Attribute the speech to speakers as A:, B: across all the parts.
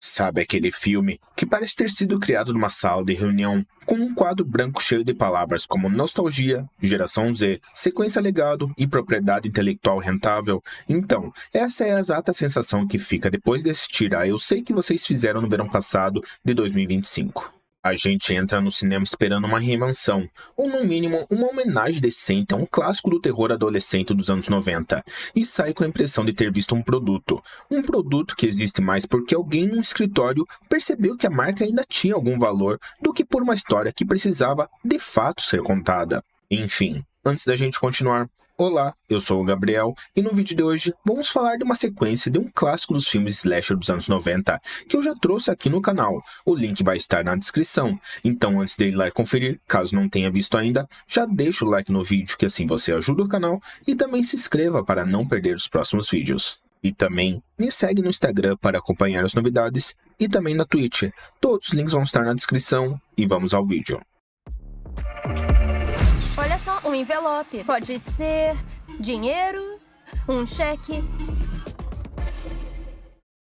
A: Sabe aquele filme que parece ter sido criado numa sala de reunião com um quadro branco cheio de palavras como nostalgia, geração Z, sequência legado e propriedade intelectual rentável? Então, essa é a exata sensação que fica depois de assistir a Eu Sei Que Vocês Fizeram no verão passado de 2025. A gente entra no cinema esperando uma reinvenção, ou no mínimo uma homenagem decente a um clássico do terror adolescente dos anos 90, e sai com a impressão de ter visto um produto. Um produto que existe mais porque alguém no escritório percebeu que a marca ainda tinha algum valor do que por uma história que precisava de fato ser contada. Enfim, antes da gente continuar, olá, eu sou o Gabriel e no vídeo de hoje vamos falar de uma sequência de um clássico dos filmes slasher dos anos 90 que eu já trouxe aqui no canal. O link vai estar na descrição, então antes de ir lá conferir, caso não tenha visto ainda, já deixa o like no vídeo que assim você ajuda o canal e também se inscreva para não perder os próximos vídeos. E também me segue no Instagram para acompanhar as novidades e também na Twitch. Todos os links vão estar na descrição e vamos ao vídeo.
B: Olha só, um envelope. Pode ser dinheiro, um cheque.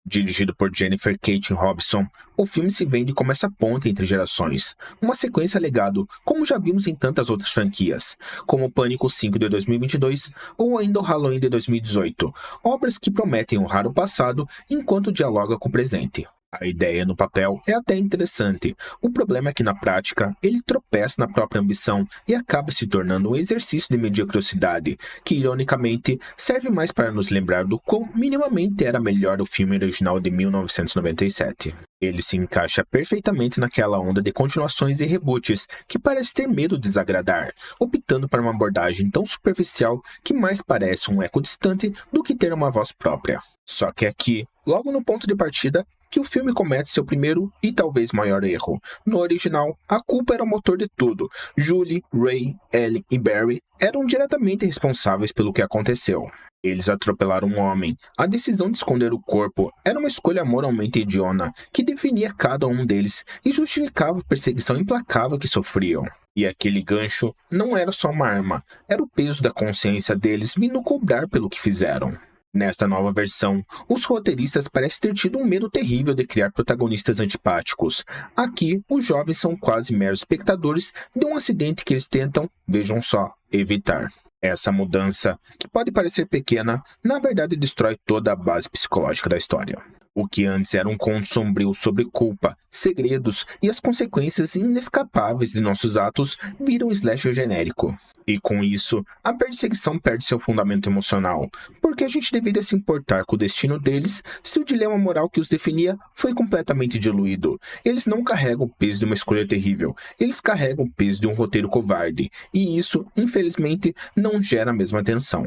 A: Dirigido por Jennifer Kaytin Robson, o filme se vende como essa ponte entre gerações. Uma sequência legado, como já vimos em tantas outras franquias, como o Pânico 5 de 2022 ou ainda o Halloween de 2018. Obras que prometem honrar o passado enquanto dialoga com o presente. A ideia no papel é até interessante. O problema é que na prática, ele tropeça na própria ambição e acaba se tornando um exercício de mediocridade, que ironicamente serve mais para nos lembrar do quão minimamente era melhor o filme original de 1997. Ele se encaixa perfeitamente naquela onda de continuações e reboots que parece ter medo de desagradar, optando por uma abordagem tão superficial que mais parece um eco distante do que ter uma voz própria. Só que aqui, logo no ponto de partida, que o filme comete seu primeiro e talvez maior erro. No original, a culpa era o motor de tudo. Julie, Ray, Ellie e Barry eram diretamente responsáveis pelo que aconteceu. Eles atropelaram um homem. A decisão de esconder o corpo era uma escolha moralmente idiota que definia cada um deles e justificava a perseguição implacável que sofriam. E aquele gancho não era só uma arma, era o peso da consciência deles vindo cobrar pelo que fizeram. Nesta nova versão, os roteiristas parecem ter tido um medo terrível de criar protagonistas antipáticos. Aqui, os jovens são quase meros espectadores de um acidente que eles tentam, vejam só, evitar. Essa mudança, que pode parecer pequena, na verdade destrói toda a base psicológica da história. O que antes era um conto sombrio sobre culpa, segredos e as consequências inescapáveis de nossos atos vira um slasher genérico. E com isso, a perseguição perde seu fundamento emocional, porque a gente deveria se importar com o destino deles se o dilema moral que os definia foi completamente diluído. Eles não carregam o peso de uma escolha terrível, eles carregam o peso de um roteiro covarde, e isso, infelizmente, não gera a mesma tensão.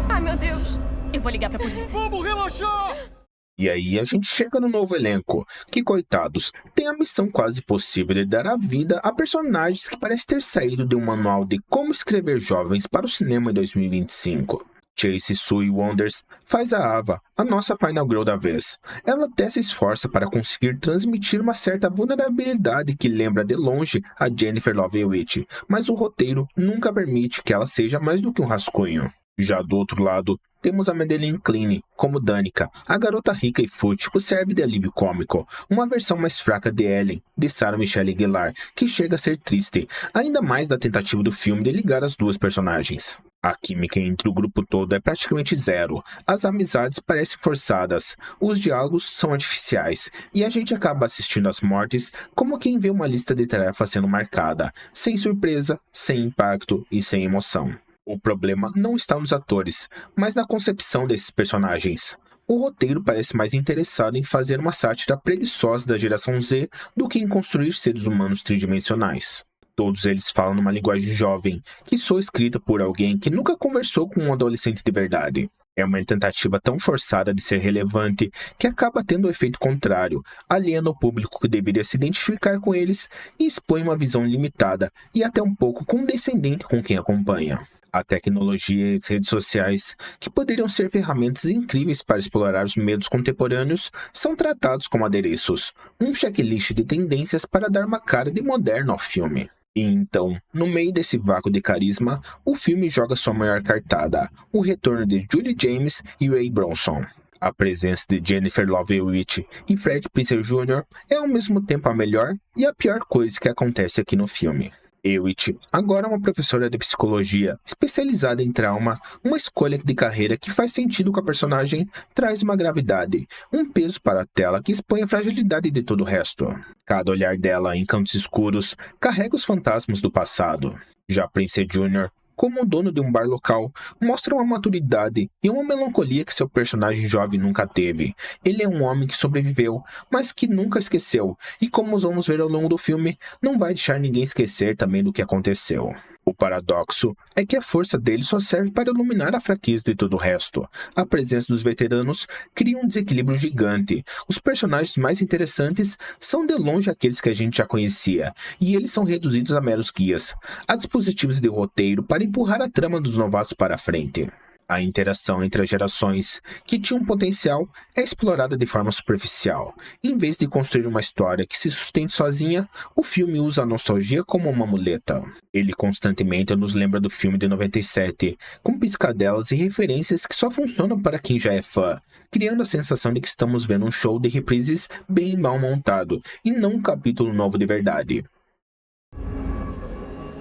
B: Ai, meu Deus. Eu vou ligar pra polícia.
C: Vamos relaxar!
A: E aí a gente chega no novo elenco, que coitados, tem a missão quase possível de dar a vida a personagens que parecem ter saído de um manual de como escrever jovens para o cinema em 2025. Chase Sue Wonders faz a Ava, a nossa Final Girl da vez. Ela até se esforça para conseguir transmitir uma certa vulnerabilidade que lembra de longe a Jennifer Love Hewitt, mas o roteiro nunca permite que ela seja mais do que um rascunho. Já do outro lado, temos a Madeleine Klein como Danica, a garota rica e fútil que serve de alívio cômico, uma versão mais fraca de Ellen, de Sarah Michelle Gellar, que chega a ser triste, ainda mais da tentativa do filme de ligar as duas personagens. A química entre o grupo todo é praticamente zero, as amizades parecem forçadas, os diálogos são artificiais, e a gente acaba assistindo às mortes como quem vê uma lista de tarefas sendo marcada, sem surpresa, sem impacto e sem emoção. O problema não está nos atores, mas na concepção desses personagens. O roteiro parece mais interessado em fazer uma sátira preguiçosa da geração Z do que em construir seres humanos tridimensionais. Todos eles falam numa linguagem jovem, que soa escrita por alguém que nunca conversou com um adolescente de verdade. É uma tentativa tão forçada de ser relevante que acaba tendo o efeito contrário, aliena o público que deveria se identificar com eles e expõe uma visão limitada e até um pouco condescendente com quem acompanha. A tecnologia e as redes sociais, que poderiam ser ferramentas incríveis para explorar os medos contemporâneos, são tratados como adereços, um checklist de tendências para dar uma cara de moderno ao filme. E então, no meio desse vácuo de carisma, o filme joga sua maior cartada, o retorno de Julie James e Ray Bronson. A presença de Jennifer Love Hewitt e Fred Prinze Jr. é ao mesmo tempo a melhor e a pior coisa que acontece aqui no filme. Hewitt, agora uma professora de psicologia especializada em trauma, uma escolha de carreira que faz sentido com a personagem, traz uma gravidade, um peso para a tela que expõe a fragilidade de todo o resto. Cada olhar dela em cantos escuros carrega os fantasmas do passado. Já Prinze Jr., como dono de um bar local, mostra uma maturidade e uma melancolia que seu personagem jovem nunca teve. Ele é um homem que sobreviveu, mas que nunca esqueceu, e como vamos ver ao longo do filme, não vai deixar ninguém esquecer também do que aconteceu. O paradoxo é que a força dele só serve para iluminar a fraqueza de todo o resto. A presença dos veteranos cria um desequilíbrio gigante. Os personagens mais interessantes são de longe aqueles que a gente já conhecia, e eles são reduzidos a meros guias. Há dispositivos de roteiro para empurrar a trama dos novatos para a frente. A interação entre as gerações, que tinha um potencial, é explorada de forma superficial. Em vez de construir uma história que se sustente sozinha, o filme usa a nostalgia como uma muleta. Ele constantemente nos lembra do filme de 97, com piscadelas e referências que só funcionam para quem já é fã, criando a sensação de que estamos vendo um show de reprises bem mal montado, e não um capítulo novo de verdade.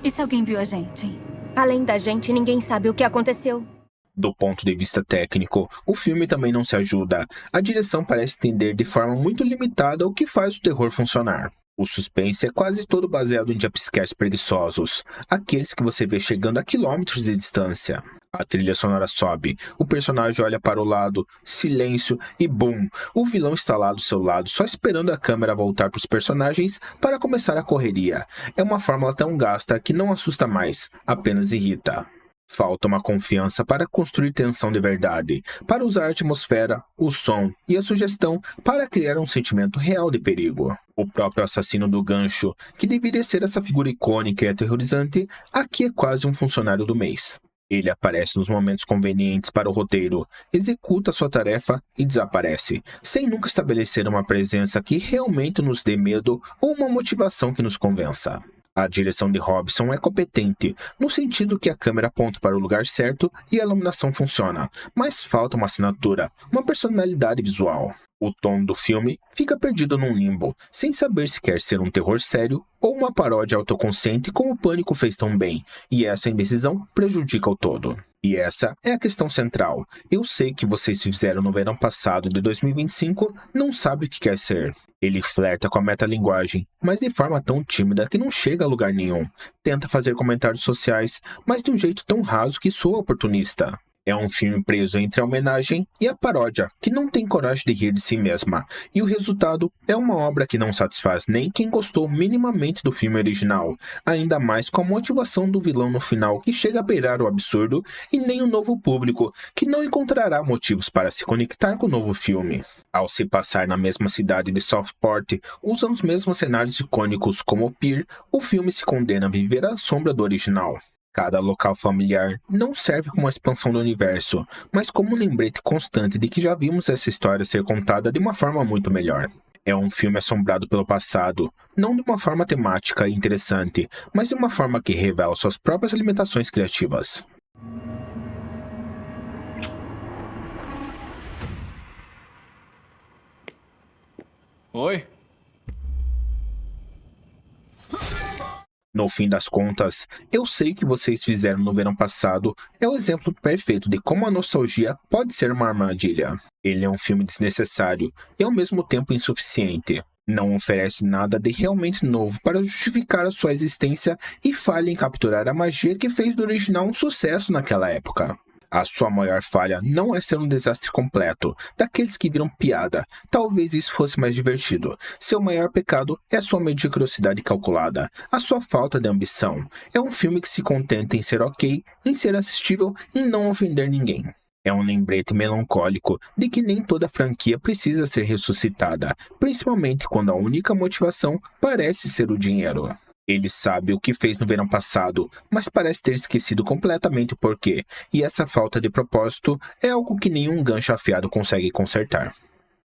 C: E se alguém viu a gente?
B: Além da gente, ninguém sabe o que aconteceu.
A: Do ponto de vista técnico, o filme também não se ajuda. A direção parece entender de forma muito limitada o que faz o terror funcionar. O suspense é quase todo baseado em jumpscares preguiçosos, aqueles que você vê chegando a quilômetros de distância. A trilha sonora sobe, o personagem olha para o lado, silêncio e bum! O vilão está lá do seu lado, só esperando a câmera voltar para os personagens para começar a correria. É uma fórmula tão gasta que não assusta mais, apenas irrita. Falta uma confiança para construir tensão de verdade, para usar a atmosfera, o som e a sugestão para criar um sentimento real de perigo. O próprio assassino do gancho, que deveria ser essa figura icônica e aterrorizante, aqui é quase um funcionário do mês. Ele aparece nos momentos convenientes para o roteiro, executa sua tarefa e desaparece, sem nunca estabelecer uma presença que realmente nos dê medo ou uma motivação que nos convença. A direção de Robson é competente, no sentido que a câmera aponta para o lugar certo e a iluminação funciona, mas falta uma assinatura, uma personalidade visual. O tom do filme fica perdido num limbo, sem saber se quer ser um terror sério ou uma paródia autoconsciente como o Pânico fez tão bem, e essa indecisão prejudica o todo. E essa é a questão central. Eu sei que vocês fizeram no verão passado de 2025, não sabe o que quer ser. Ele flerta com a metalinguagem, mas de forma tão tímida que não chega a lugar nenhum. Tenta fazer comentários sociais, mas de um jeito tão raso que soa oportunista. É um filme preso entre a homenagem e a paródia, que não tem coragem de rir de si mesma, e o resultado é uma obra que não satisfaz nem quem gostou minimamente do filme original, ainda mais com a motivação do vilão no final que chega a beirar o absurdo, e nem o novo público, que não encontrará motivos para se conectar com o novo filme. Ao se passar na mesma cidade de Southport, usando os mesmos cenários icônicos como o Pier, o filme se condena a viver à sombra do original. Cada local familiar não serve como uma expansão do universo, mas como um lembrete constante de que já vimos essa história ser contada de uma forma muito melhor. É um filme assombrado pelo passado, não de uma forma temática e interessante, mas de uma forma que revela suas próprias limitações criativas.
D: Oi?
A: No fim das contas, eu sei que vocês fizeram no verão passado é o exemplo perfeito de como a nostalgia pode ser uma armadilha. Ele é um filme desnecessário e ao mesmo tempo insuficiente. Não oferece nada de realmente novo para justificar a sua existência e falha em capturar a magia que fez do original um sucesso naquela época. A sua maior falha não é ser um desastre completo, daqueles que viram piada. Talvez isso fosse mais divertido. Seu maior pecado é a sua mediocridade calculada, a sua falta de ambição. É um filme que se contenta em ser ok, em ser assistível e em não ofender ninguém. É um lembrete melancólico de que nem toda franquia precisa ser ressuscitada, principalmente quando a única motivação parece ser o dinheiro. Ele sabe o que fez no verão passado, mas parece ter esquecido completamente o porquê, e essa falta de propósito é algo que nenhum gancho afiado consegue consertar.